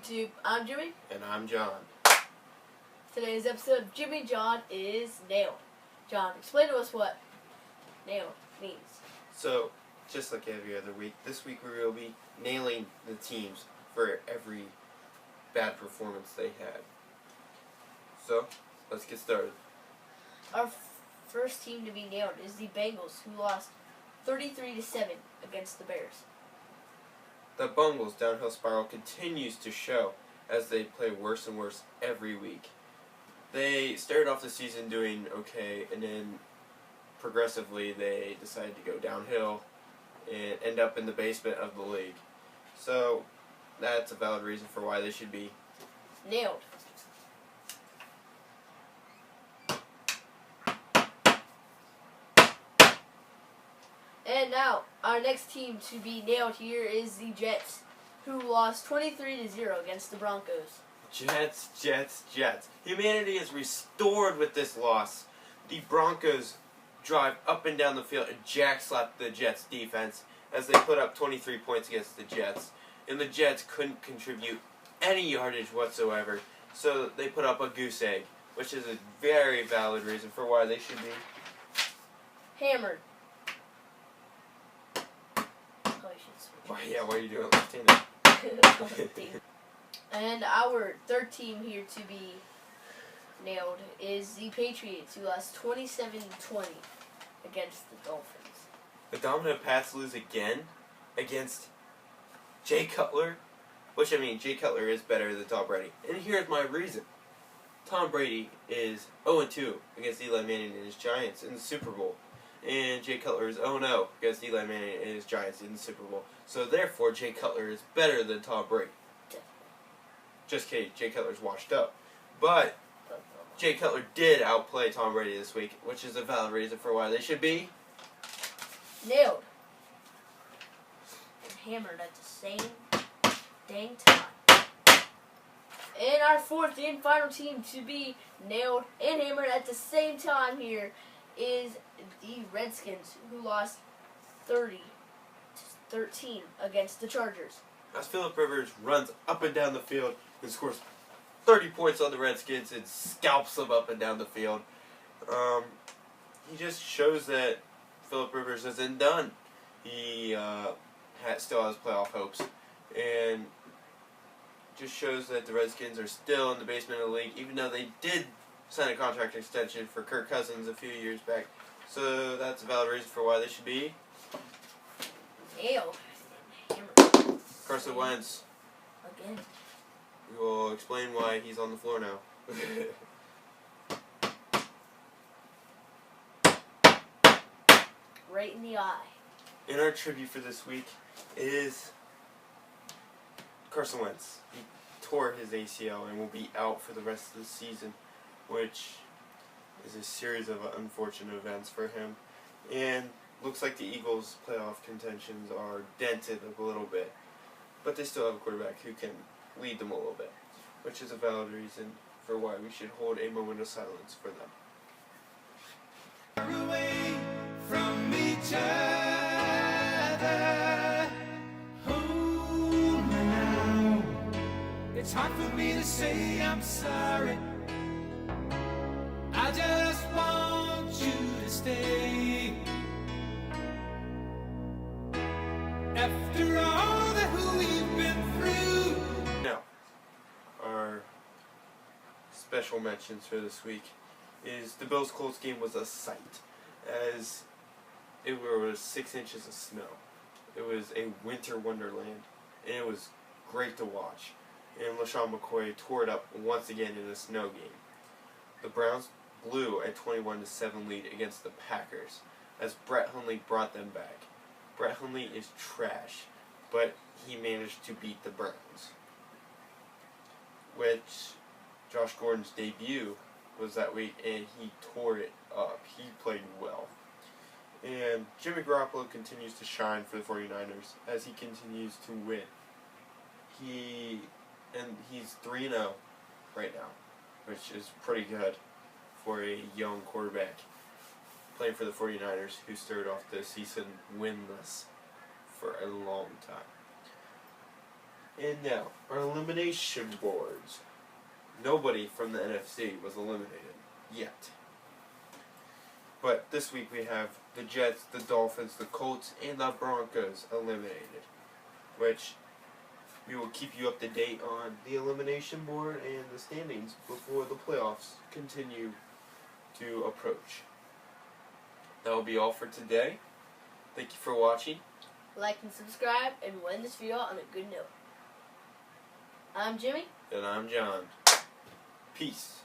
YouTube. I'm Jimmy. And I'm John. Today's episode of Jimmy John is nailed. John, explain to us what nailed means. So, just like every other week, this week we will be nailing the teams for every bad performance they had. So, let's get started. Our first team to be nailed is the Bengals, who lost 33-7 against the Bears. The Bengals' downhill spiral continues to show as they play worse and worse every week. They started off the season doing okay, and then progressively they decided to go downhill and end up in the basement of the league. So that's a valid reason for why they should be nailed. And now, our next team to be nailed here is the Jets, who lost 23-0 against the Broncos. Jets. Humanity is restored with this loss. The Broncos drive up and down the field and jack-slap the Jets defense as they put up 23 points against the Jets. And the Jets couldn't contribute any yardage whatsoever, so they put up a goose egg, which is a very valid reason for why they should be hammered. Why are you doing left-handed? And our third team here to be nailed is the Patriots, who lost 27-20 against the Dolphins. The dominant Pats lose again against Jay Cutler, which, Jay Cutler is better than Tom Brady. And here's my reason. Tom Brady is 0-2 against Eli Manning and his Giants in the Super Bowl. And Jay Cutler is 0-0 against Eli Manning and his Giants in the Super Bowl. So therefore, Jay Cutler is better than Tom Brady. Just kidding, Jay Cutler's washed up. But Jay Cutler did outplay Tom Brady this week, which is a valid reason for why they should be nailed and hammered at the same dang time. And our fourth and final team to be nailed and hammered at the same time here is the Redskins, who lost 30-13 against the Chargers. As Phillip Rivers runs up and down the field and scores 30 points on the Redskins and scalps them up and down the field, he just shows that Phillip Rivers isn't done. He still has playoff hopes, and just shows that the Redskins are still in the basement of the league, even though they did sign a contract extension for Kirk Cousins a few years back. So that's a valid reason for why they should be nailed. Carson Wentz. Again. We will explain why he's on the floor now. Right in the eye. And our tribute for this week is Carson Wentz. He tore his ACL and will be out for the rest of the season, which is a series of unfortunate events for him. And looks like the Eagles' playoff contentions are dented a little bit. But they still have a quarterback who can lead them a little bit, which is a valid reason for why we should hold a moment of silence for them. Away from each other. Hold me now. It's hard for me to say I'm sorry. I just want you to stay. After all that we've been through. Now, our special mentions for this week is the Bills-Colts game was a sight, as it was 6 inches of snow. It was a winter wonderland, and it was great to watch. And LaShawn McCoy tore it up once again in a snow game. The Browns blew a 21-7 lead against the Packers, as Brett Hundley brought them back. Brett Hundley is trash, but he managed to beat the Browns. Which Josh Gordon's debut was that week, and he tore it up. He played well. And Jimmy Garoppolo continues to shine for the 49ers as he continues to win. He's 3-0 right now, which is pretty good for a young quarterback playing for the 49ers, who started off the season winless for a long time. And now, our elimination boards. Nobody from the NFC was eliminated yet. But this week we have the Jets, the Dolphins, the Colts, and the Broncos eliminated. Which we will keep you up to date on the elimination board and the standings before the playoffs continue to approach. That will be all for today. Thank you for watching. Like and subscribe, and we'll end this video on a good note. I'm Jimmy. And I'm John. Peace.